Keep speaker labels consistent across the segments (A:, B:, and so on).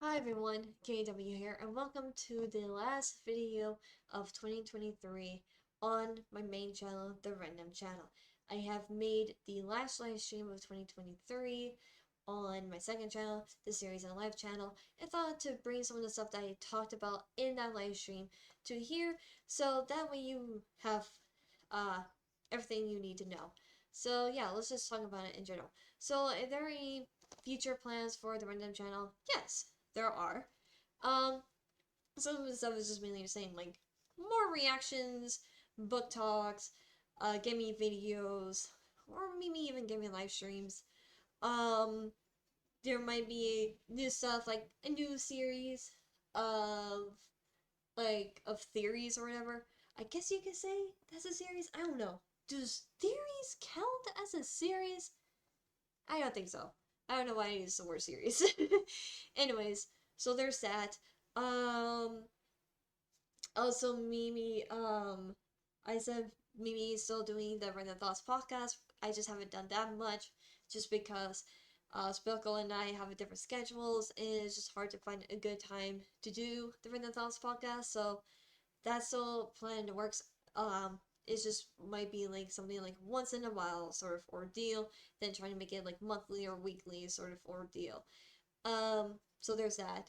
A: Hi everyone, KW here, and welcome to the last video of 2023 on my main channel, the Random Channel. I have made the last live stream of 2023 on my second channel, the Series and Live channel, and thought to bring some of the stuff that I talked about in that live stream to here, so that way you have uh, everything you need to know. So yeah, let's just talk about it in general. So, are there any future plans for the Random Channel? Yes, there are. Um, some of the stuff is just mainly saying like more reactions, book talks, gaming videos, or maybe even gaming live streams. Um, there might be new stuff like a new series of of theories or whatever. I guess you could say that's a series. I don't know. Does theories count as a series? I don't think so. I don't know why I use the word series. Anyways, so there's that. Um, Also Mimi, I said Mimi is still doing the Random Thoughts podcast. I just haven't done that much just because Spilko and I have a different schedules and it's just hard to find a good time to do the Random Thoughts podcast. So that's still planned in the works. It's just might be like something like once in a while sort of ordeal, then trying to make it like monthly or weekly sort of ordeal. So there's that.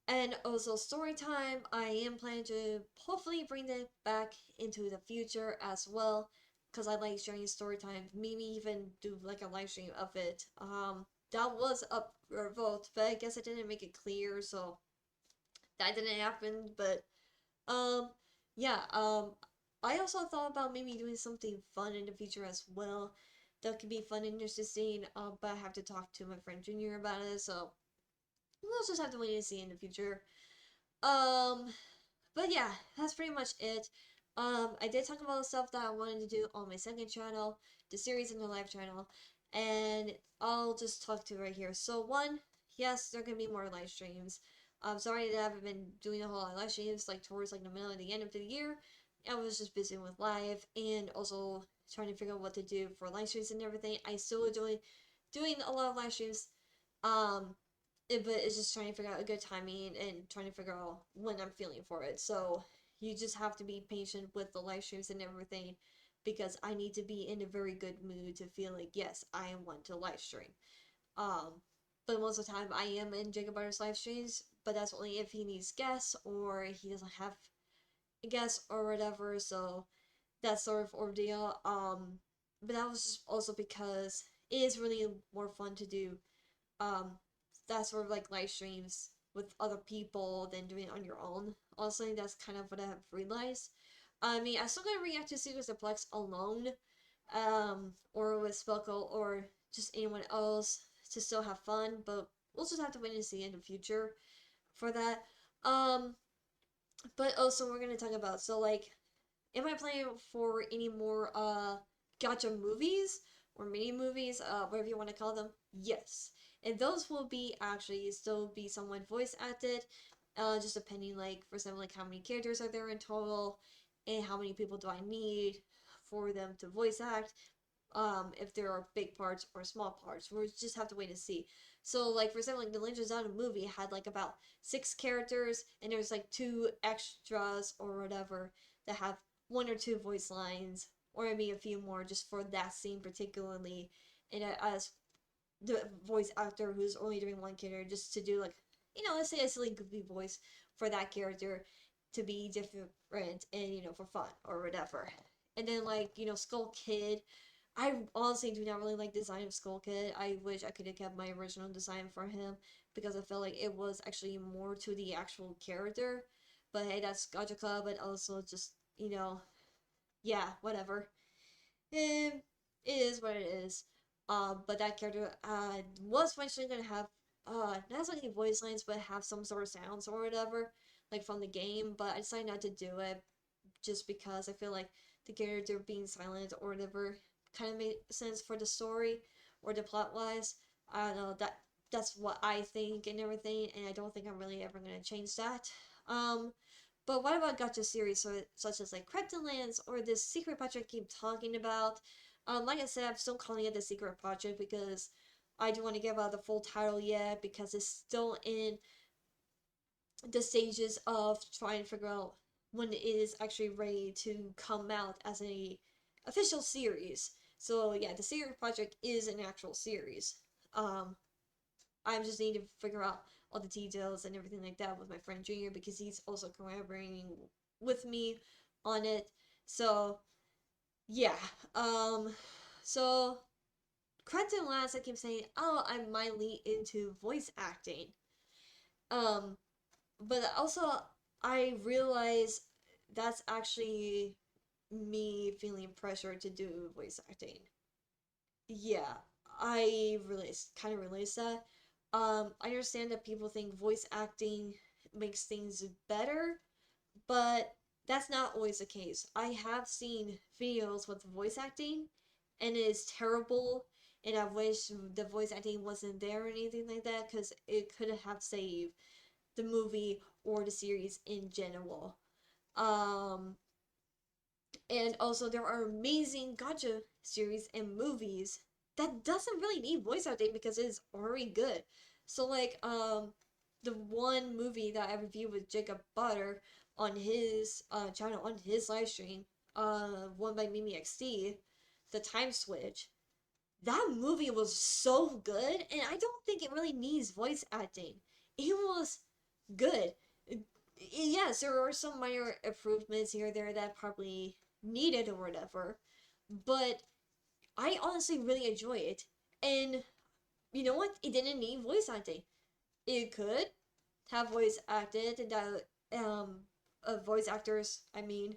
A: And also story time, I am planning to hopefully bring that back into the future as well. Cause I like sharing story time. Maybe even do like a live stream of it. That was up for a vote, but I guess I didn't make it clear, so that didn't happen. But um, yeah, I also thought about maybe doing something fun in the future as well. That could be fun and interesting. But I have to talk to my friend Junior about it, so we'll just have to wait and see in the future. Um, but yeah, that's pretty much it. I did talk about the stuff that I wanted to do on my second channel, the series and the live channel, and I'll just talk to it right here. So one, yes, there are gonna be more live streams. I'm sorry that I haven't been doing a whole lot of live streams like towards like the middle of the end of the year. I was just busy with live and also trying to figure out what to do for live streams and everything. I still enjoy doing a lot of live streams. Um, but it's just trying to figure out a good timing and trying to figure out when I'm feeling for it. So you just have to be patient with the live streams and everything because I need to be in a very good mood to feel like yes, I am one to live stream. Um, but most of the time I am in Jacob Butter's live streams, but that's only if he needs guests or he doesn't have a guest or whatever. So that sort of ordeal. But that was just also because it is really more fun to do um that sort of like live streams with other people than doing it on your own. Honestly, that's kind of what I have realized. I mean, I still gonna react to Pizzaplex alone, or with Spelko or just anyone else to still have fun, but we'll just have to wait and see in the future for that. Um, but also we're gonna talk about so like, am I planning for any more gotcha movies or mini movies, whatever you want to call them? Yes. And those will be actually still be somewhat voice acted, just depending like for example like how many characters are there in total and how many people do I need for them to voice act. If there are big parts or small parts. We just have to wait and see. So, like for example, like the Legend of Zelda movie had like about 6 characters, and there's like 2 extras or whatever that have 1 or 2 voice lines, or maybe a few more just for that scene particularly. And as the voice actor who's only doing one character, just to do like let's say a silly goofy voice for that character to be different and for fun or whatever. And then like Skull Kid, I honestly do not really like the design of Skull Kid. I wish I could have kept my original design for him because I felt like it was actually more to the actual character. But hey, that's Gacha Club, but also just, yeah, whatever. It is what it is. But that character was eventually gonna have not so many voice lines, but have some sort of sounds or whatever, like from the game. But I decided not to do it just because I feel like the character being silent or whatever kind of made sense for the story or the plot wise. I don't know that's what I think and everything, and I don't think I'm really ever gonna change that. Um, but what about gacha series such as like Krypton Lands or this secret project I keep talking about? Like I said, I'm still calling it the secret project because I don't want to give out the full title yet because it's still in the stages of trying to figure out when it is actually ready to come out as a official series. So yeah, the series project is an actual series. Um, I just need to figure out all the details and everything like that with my friend Junior because he's also collaborating with me on it. So yeah, so Quentin Last, I keep saying, oh, I'm mildly into voice acting. Um, but also I realize that's actually me feeling pressure to do voice acting. Yeah, I really kind of realize that. I understand that people think voice acting makes things better, but that's not always the case. I have seen videos with voice acting, and it is terrible. And I wish the voice acting wasn't there or anything like that, because it could have saved the movie or the series in general. Um, and also there are amazing gotcha series and movies that doesn't really need voice acting because it is already good. So like the one movie that I reviewed with Jacob Butter on his channel on his live stream, one by Mimi XD, the time switch. That movie was so good, and I don't think it really needs voice acting. It was good. Yes, there are some minor improvements here or there that probably needed or whatever, but I honestly really enjoy it. And you know what? It didn't need voice acting. It could have voice acted and voice actors, I mean,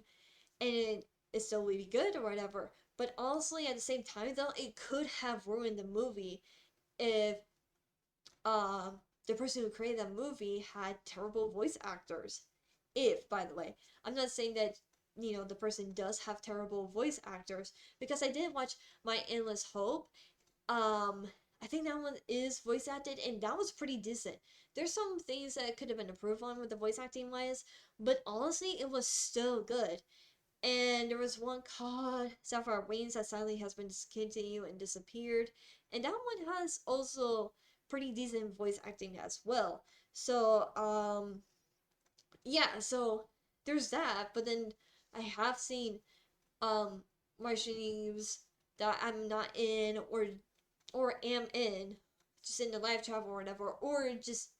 A: and it still would be good or whatever. But honestly, at the same time, though, it could have ruined the movie if the person who created that movie had terrible voice actors. If, by the way, I'm not saying that the person does have terrible voice actors because I did watch My Endless Hope. Um, I think that one is voice acted, and that was pretty decent. There's some things that could have been improved on with the voice acting wise, but honestly, it was still good. And there was one called Sapphire Wings that sadly has been discontinued and disappeared. And that one has also pretty decent voice acting as well. So, yeah, so there's that. But then I have seen Martian Eves that I'm not in or am in, just in the live chat or whatever, or just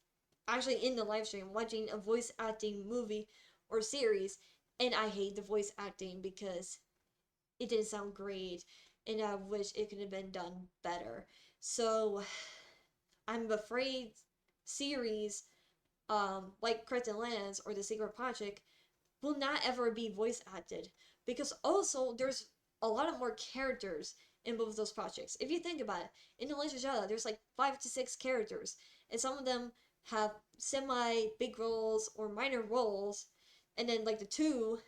A: actually in the live stream watching a voice acting movie or series, and I hate the voice acting because it didn't sound great, and I wish it could have been done better. So I'm afraid series like Crescent Lands or The Secret Project will not ever be voice acted because also there's a lot of more characters in both of those projects. If you think about it, in The Legend of Zelda, there's like 5 to 6 characters, and some of them have semi big roles or minor roles, and then like the two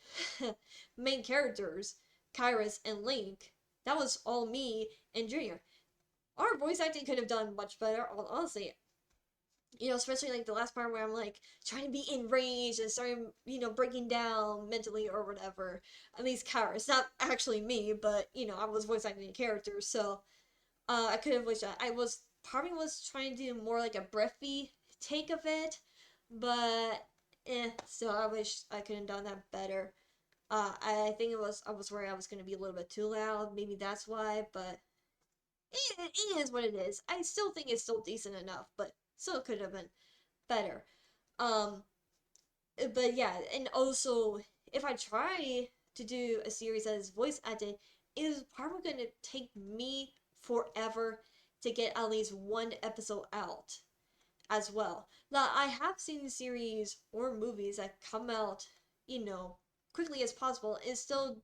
A: main characters, Kyrus and Link, that was all me and Junior. Our voice acting could have done much better, honestly. Especially like the last part where I'm like trying to be enraged and starting, breaking down mentally or whatever. At least Karis, not actually me, but I was voice acting a character, so I could have wished that I was probably was trying to do more like a breathy take of it, but still I wish I could have done that better. I think I was worried I was gonna be a little bit too loud. Maybe that's why, but it is what it is. I still think it's still decent enough, but still could have been better. Um, but yeah, and also if I try to do a series that is voice acted, it is probably going to take me forever to get at least one episode out as well. Now, I have seen series or movies that come out, quickly as possible, is still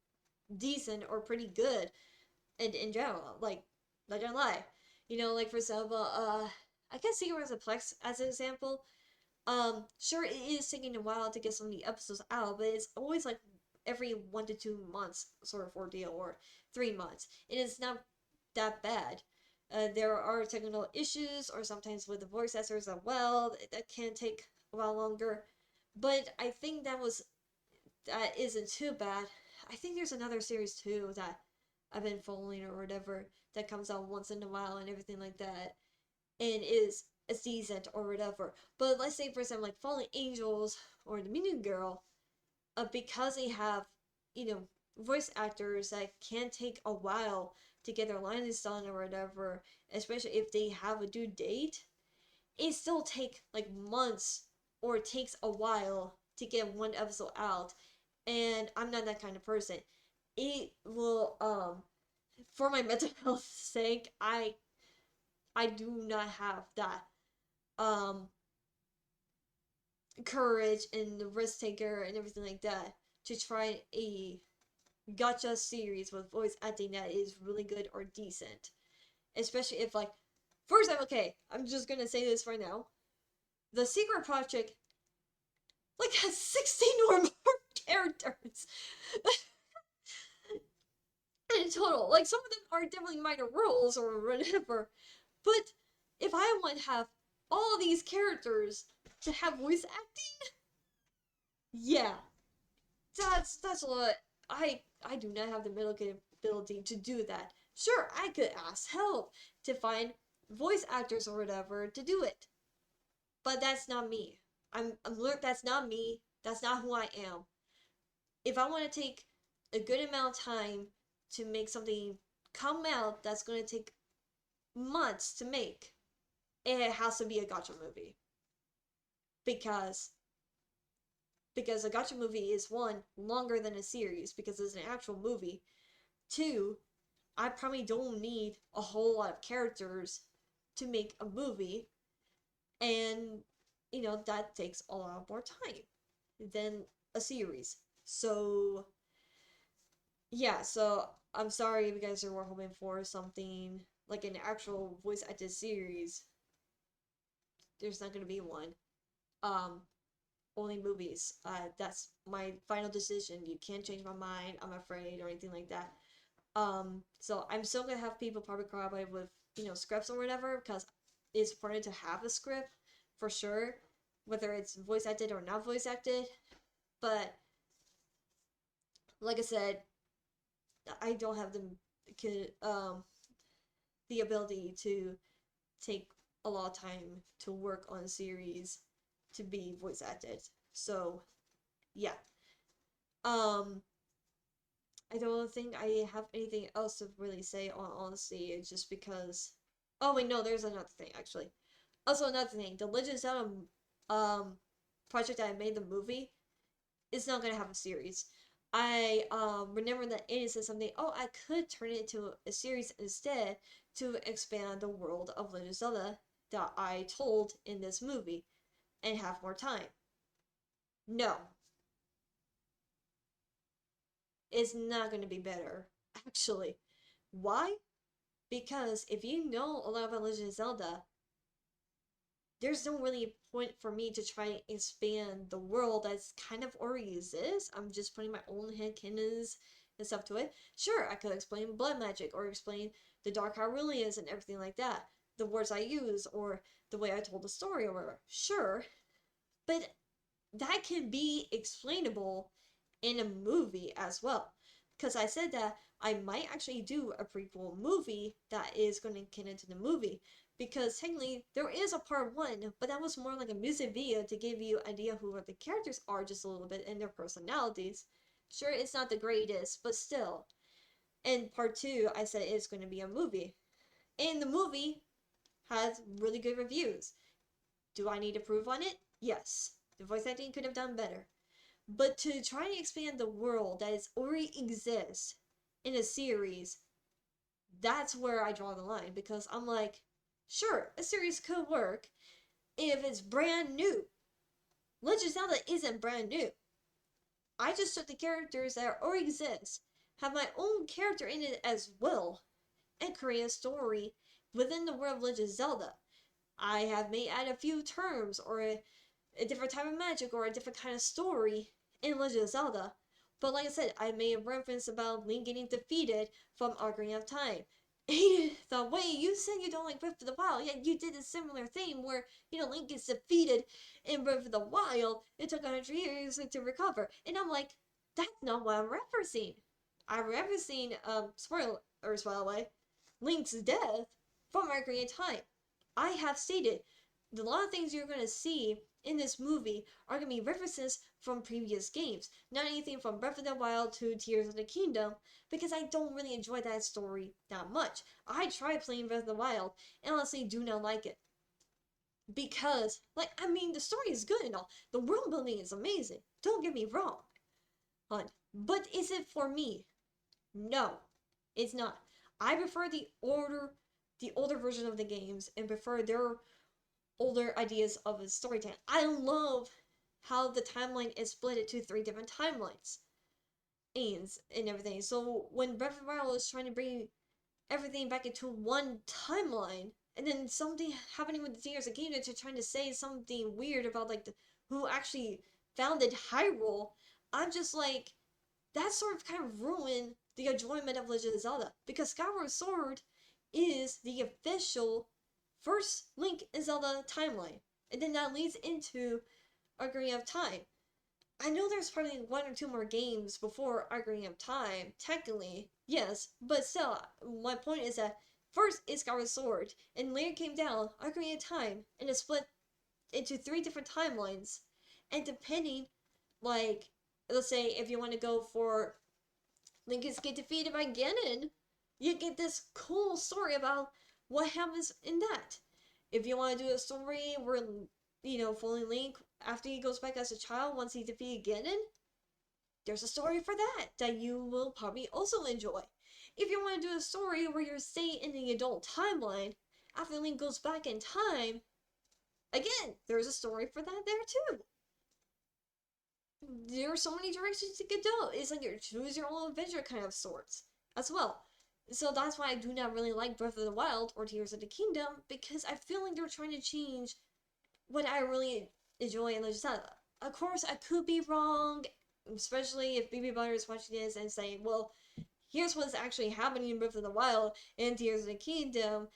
A: decent or pretty good in general. Like, not gonna lie. Like for example, I guess Pizzaplex as an example. Sure, it is taking a while to get some of the episodes out, but it's always like every 1 to 2 months sort of ordeal, or 3 months. It is not that bad. There are technical issues, or sometimes with the voice actors as well, that can take a while longer. But I think that isn't too bad. I think there's another series too that I've been following or whatever that comes out once in a while and everything like that, and is as decent or whatever. But let's say, for example, like Fallen Angels or The Meaning Girl, because they have, you know, voice actors that can take a while to get their lines done or whatever, especially if they have a due date, it still take like months or it takes a while to get one episode out. And I'm not that kind of person. It will for my mental health sake, I do not have that um courage and the risk taker and everything like that to try a gotcha series with voice acting that is really good or decent. Especially if, like, for example, okay, I'm just gonna say this right now. The Secret Project, like, has 16 or more characters in total. Like, some of them are definitely minor roles or whatever. But if I want to have all these characters to have voice acting, yeah, that's a lot. I do not have the mental capability to do that. Sure, I could ask help to find voice actors or whatever to do it, but that's not me. I'm that's not me. That's not who I am. If I want to take a good amount of time to make something come out that's going to take months to make, it has to be a gotcha movie. Because a gotcha movie is, one, longer than a series because it's an actual movie. Two, I probably don't need a whole lot of characters to make a movie, and that takes a lot more time than a series. So yeah, so I'm sorry if you guys were hoping for something like an actual voice acted series. There's not gonna be one. Um, Only movies. That's my final decision. You can't change my mind, I'm afraid, or anything like that. So I'm still gonna have people probably corroborate with, scripts or whatever, because it's important to have a script for sure, whether it's voice acted or not voice acted. But like I said, I don't have the ability to take a lot of time to work on a series to be voice acted. So yeah. Um I don't think I have anything else to really say on honesty. It's just because, oh wait, no, there's another thing actually. Also another thing, the Legend of Zelda project that I made, the movie, is not gonna have a series. I remember that Annie said something, oh, I could turn it into a series instead to expand the world of Legend of Zelda that I told in this movie and have more time. No, it's not going to be better, actually. Why? Because if you know a lot about Legend of Zelda, there's no really point for me to try and expand the world that's kind of already exists. I'm just putting my own headcanons and stuff to it. Sure, I could explain blood magic or explain the Dark Hyruleans and everything like that, the words I use or the way I told the story or whatever. Sure, but that can be explainable in a movie as well. Because I said that I might actually do a prequel movie that is going to get into the movie. Because technically, there is a part one, but that was more like a music video to give you an idea who the characters are just a little bit and their personalities. Sure, it's not the greatest, but still. And part two, I said it's going to be a movie. And the movie has really good reviews. Do I need to prove on it? Yes. The voice acting could have done better. But to try and expand the world that is already exists in a series, that's where I draw the line. Because I'm like, sure, a series could work if it's brand new. Legend of Zelda isn't brand new. I just took the characters that already exist, have my own character in it as well, and create a story within the world of Legend of Zelda. I have may add a few terms or a different type of magic or a different kind of story in Legend of Zelda. But like I said, I made a reference about Link getting defeated from Ocarina of Time. He thought, wait, you said you don't like Breath of the Wild, yet you did a similar thing where, Link gets defeated in Breath of the Wild. It took 100 years to recover. And I'm like, that's not what I'm referencing. I'm referencing, spoilers by the way, Link's death from Ocarina of Time. I have stated a lot of things you're gonna see in this movie are gonna be references from previous games. Not anything from Breath of the Wild to Tears of the Kingdom, because I don't really enjoy that story that much. I tried playing Breath of the Wild and honestly do not like it. Because, like, I mean, the story is good and all. The world building is amazing. Don't get me wrong. But is it for me? No, it's not. I prefer the older version of the games and prefer their older ideas of a storytelling. I love how the timeline is split into 3 different timelines and everything. So when Breath of the Wild was trying to bring everything back into one timeline, and then something happening with the Tears of the Kingdom to trying to say something weird about like who actually founded Hyrule, I'm just like, that sort of kind of ruined the enjoyment of Legend of Zelda, because Skyward Sword is the official first Link in Zelda timeline, and then that leads into Ocarina of Time. I know there's probably 1 or 2 more games before Ocarina of Time, technically, yes, but still, my point is that first is Skyward Sword, and later came down Ocarina of Time, and it's split into 3 different timelines, and depending, like, let's say if you want to go for Link is get defeated by Ganon, you get this cool story about what happens in that. If you want to do a story where, fully Link, after he goes back as a child, once he defeated Ganon, there's a story for that you will probably also enjoy. If you want to do a story where you're staying in the adult timeline, after Link goes back in time, again, there's a story for that there too. There are so many directions you could go. It's like your choose your own adventure kind of sorts as well. So that's why I do not really like Breath of the Wild or Tears of the Kingdom, because I feel like they're trying to change what I really enjoy in Legend of Zelda. Of course, I could be wrong, especially if Baby Butter is watching this and saying, well, here's what's actually happening in Breath of the Wild and Tears of the Kingdom,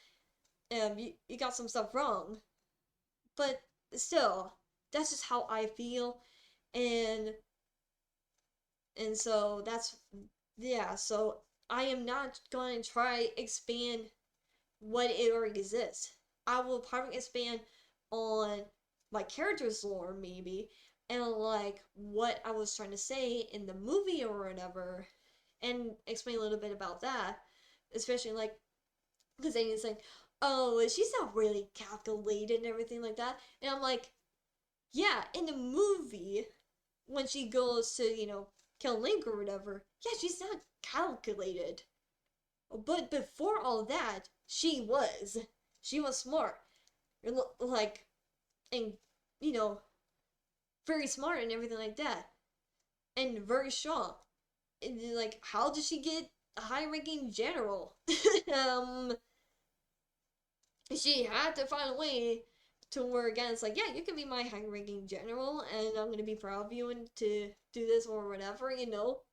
A: you got some stuff wrong. But still, that's just how I feel, and so that's, yeah, so I am not going to try expand what it already exists. I will probably expand on my character's lore, maybe, and like what I was trying to say in the movie or whatever, and explain a little bit about that, especially like, because they didn't say, oh, she's not really calculated and everything like that, and I'm like, yeah, in the movie, when she goes to, kill Link or whatever, yeah, she's not calculated. But before all that, she was. She was smart. Like, and, you know, very smart and everything like that. And very strong. And, like, how did she get a high-ranking general? um, she had to find a way to where, again, it's like, yeah, you can be my high-ranking general, and I'm gonna be proud of you and to do this or whatever,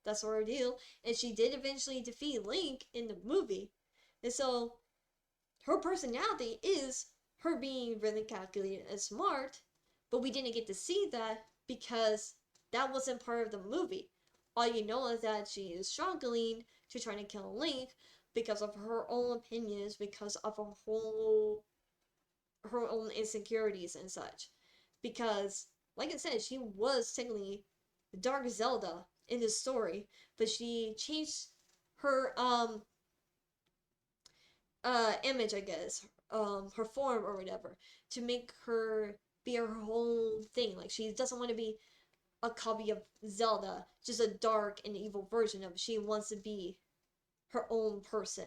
A: that sort of deal. And she did eventually defeat Link in the movie. And so, her personality is her being really calculated and smart, but we didn't get to see that because that wasn't part of the movie. All you know is that she is struggling to try to kill Link because of her own opinions, because of her own insecurities and such. Because, like I said, she was technically Dark Zelda in this story, but she changed her image, I guess, her form or whatever, to make her be her whole thing. Like, she doesn't want to be a copy of Zelda, just a dark and evil version of it. She wants to be her own person.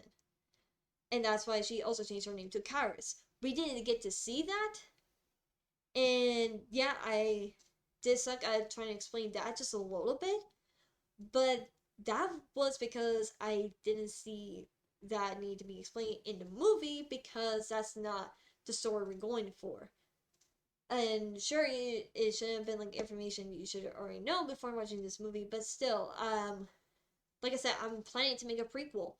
A: And that's why she also changed her name to Kairos. We didn't get to see that. And yeah, I did suck at trying to explain that just a little bit. But that was because I didn't see that need to be explained in the movie, because that's not the story we're going for. And sure, it should have been like information you should already know before watching this movie, but still, like I said, I'm planning to make a prequel.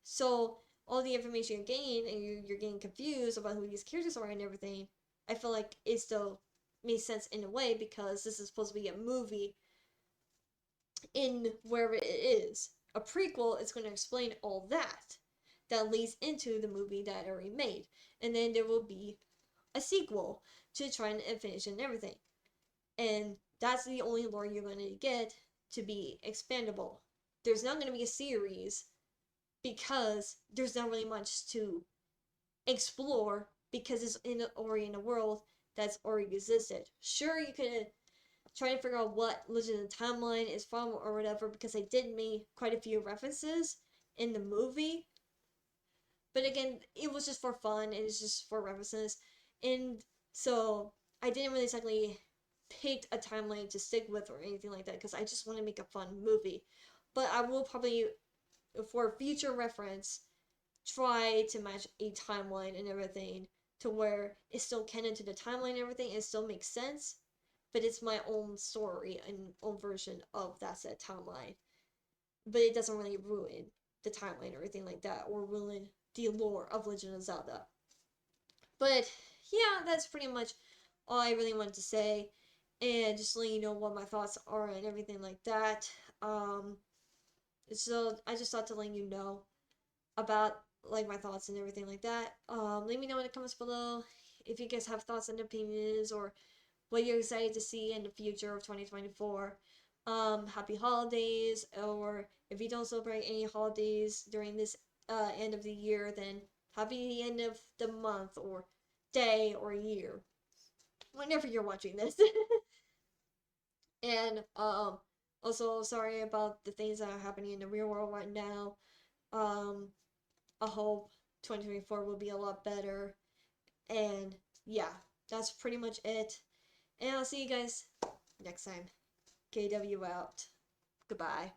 A: So all the information you're getting, and you're getting confused about who these characters are and everything, I feel like it still makes sense in a way, because this is supposed to be a movie in wherever it is. A prequel is going to explain all that leads into the movie that I already made. And then there will be a sequel to try and finish and everything. And that's the only lore you're going to get to be expandable. There's not going to be a series because there's not really much to explore because it's already in a world that's already existed. Sure, you could try to figure out what Legend of the Timeline is from or whatever, because they did make quite a few references in the movie. But again, it was just for fun, and it's just for references. And so I didn't really exactly pick a timeline to stick with or anything like that, because I just want to make a fun movie. But I will probably, for future reference, try to match a timeline and everything to where it's still canon to the timeline and everything, and it still makes sense, but it's my own story and own version of that said timeline. But it doesn't really ruin the timeline or anything like that, or ruin the lore of Legend of Zelda. But yeah, that's pretty much all I really wanted to say, and just let you know what my thoughts are and everything like that. So I just thought to let you know about like my thoughts and everything like that. Let me know in the comments below if you guys have thoughts and opinions, or what you're excited to see in the future of 2024. Happy holidays, or if you don't celebrate any holidays during this end of the year, then happy end of the month or day or year, whenever you're watching this. And also sorry about the things that are happening in the real world right now. Um, I hope 2024 will be a lot better. And yeah, that's pretty much it. And I'll see you guys next time. KW out. Goodbye.